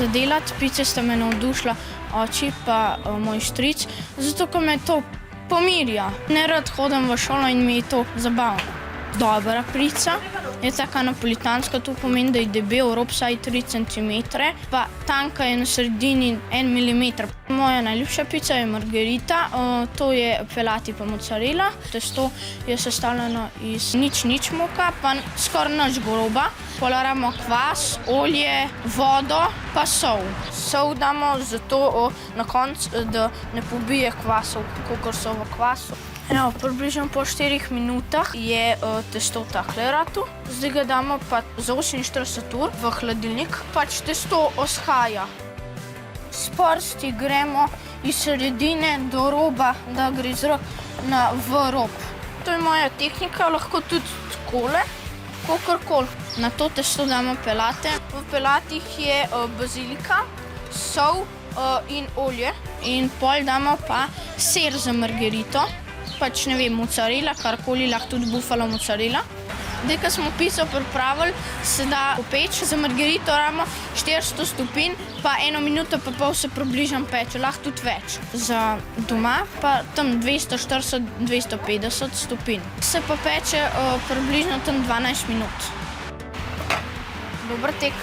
za delati. Pice sta me navdušila oči pa moj stric, zato ker me to pomirja. Nerad hodim v šolo in mi je to zabavno. Dobra pica je taka napolitanska, to pomeni, da je debel rob vsaj 3 cm, pa tanka je na sredini 1 mm. Moja najljubša pica je margherita, to je pelati pa mozzarella. Testo je sestavljeno iz nič moka, pa skoraj nič groba. Potem rabimo kvas, olje, vodo pa sol. Sol damo zato na koncu, da ne pobije kvasov, kakor so v kvasu. Evo, približno po 4 minutah je testo takle rato. Zdaj ga damo pa za 48 ur v hladilnik. Pač testo oshaja. S prsti gremo iz sredine do roba, da gre zrak v rob. To je moja tehnika, lahko tudi takole, kakorkoli. Na to testo damo pelate. V pelatih je bazilika, sol in olje. In pol damo pa sir za margherito. Pač ne vem, mozzarella, karkoli, lahko tudi bufalo mozzarella. Zdaj, ko smo pico pripravili, se da popeči. Za margherito rabimo 400 stopinj, pa 1 minuto pa pol se približno peče, lahko tudi več. Za doma pa tam 240-250 stopinj. Se pa peče približno tam 12 minut. Dober tek.